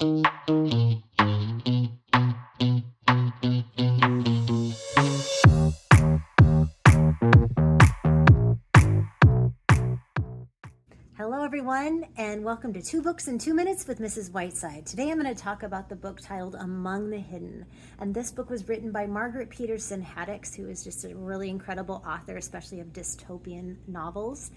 Hello everyone, and welcome to 2 Books in 2 Minutes with Mrs. Whiteside. Today I'm going to talk about the book titled Among the Hidden. And this book was written by Margaret Peterson Haddix, who is just a really incredible author, especially of dystopian novels.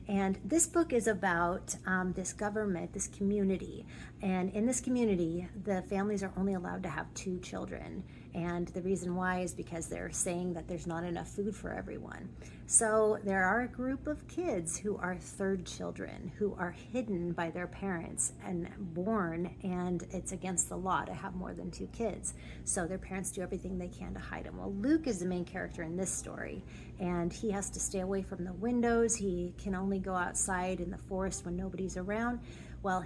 And this book is about this government, this community. And in this community, the families are only allowed to have 2 children. And the reason why is because they're saying that there's not enough food for everyone. So there are a group of kids who are third children, who are hidden by their parents and born, and it's against the law to have more than 2 kids. So their parents do everything they can to hide them. Well, Luke is the main character in this story, and he has to stay away from the windows. He can only go outside in the forest when nobody's around. Well,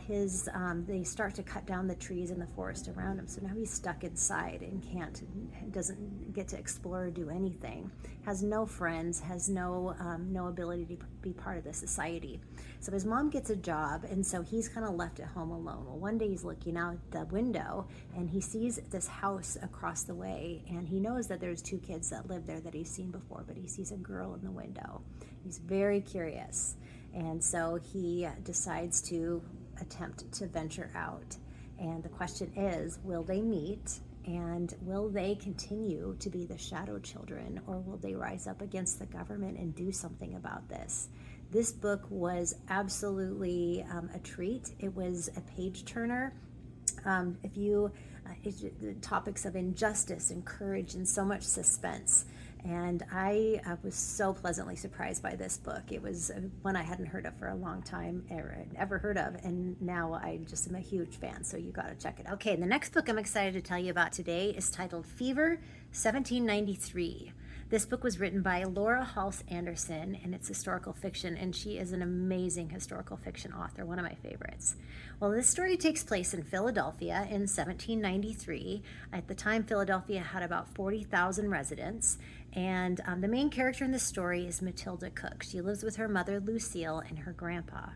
they start to cut down the trees in the forest around him, so now he's stuck inside and doesn't get to explore or do anything. Has no friends, has no ability to be part of the society. So his mom gets a job, and so he's kind of left at home alone. Well, one day he's looking out the window, and he sees this house across the way, and he knows that there's 2 kids that live there that he's seen before, but he sees a girl in the window. He's very curious, and so he decides to attempt to venture out. And the question is, will they meet, and will they continue to be the shadow children, or will they rise up against the government and do something about this? This book was absolutely a treat. It was a page turner. The topics of injustice and courage and so much suspense. And I was so pleasantly surprised by this book. It was one I hadn't heard of for a long time, ever heard of, and now I just am a huge fan, so you got to check it out. Okay, the next book I'm excited to tell you about today is titled Fever, 1793. This book was written by Laurie Halse Anderson, and it's historical fiction, and she is an amazing historical fiction author, one of my favorites. Well, this story takes place in Philadelphia in 1793. At the time, Philadelphia had about 40,000 residents, and the main character in the story is Matilda Cook. She lives with her mother, Lucille, and her grandpa.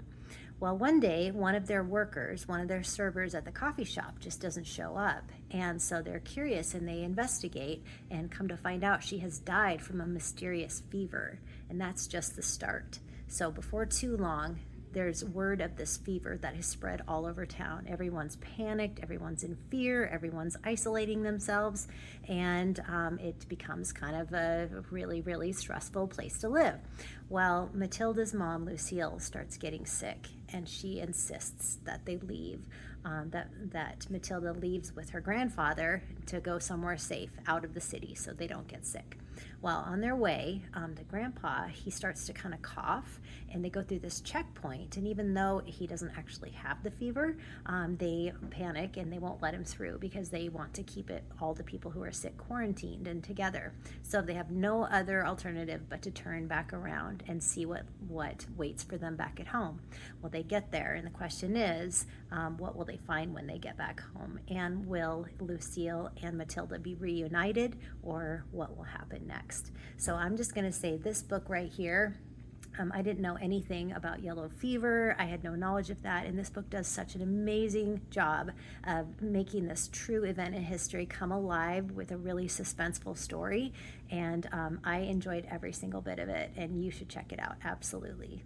Well, one day, one of their workers, one of their servers at the coffee shop just doesn't show up. And so they're curious and they investigate and come to find out she has died from a mysterious fever. And that's just the start. So before too long, there's word of this fever that has spread all over town. Everyone's panicked, everyone's in fear, everyone's isolating themselves, and it becomes kind of a really, really stressful place to live. Well, Matilda's mom, Lucille, starts getting sick, and she insists that they leave, that Matilda leaves with her grandfather to go somewhere safe out of the city so they don't get sick. Well, on their way, the grandpa, he starts to kind of cough, and they go through this checkpoint, and even though he doesn't actually have the fever, they panic and they won't let him through because they want to keep all the people who are sick quarantined and together. So they have no other alternative but to turn back around and see what waits for them back at home. Well, they get there, and the question is, what will they find when they get back home? And will Lucille and Matilda be reunited, or what will happen next? So I'm just going to say this book right here, I didn't know anything about yellow fever. I had no knowledge of that, and this book does such an amazing job of making this true event in history come alive with a really suspenseful story, and I enjoyed every single bit of it, and you should check it out, absolutely.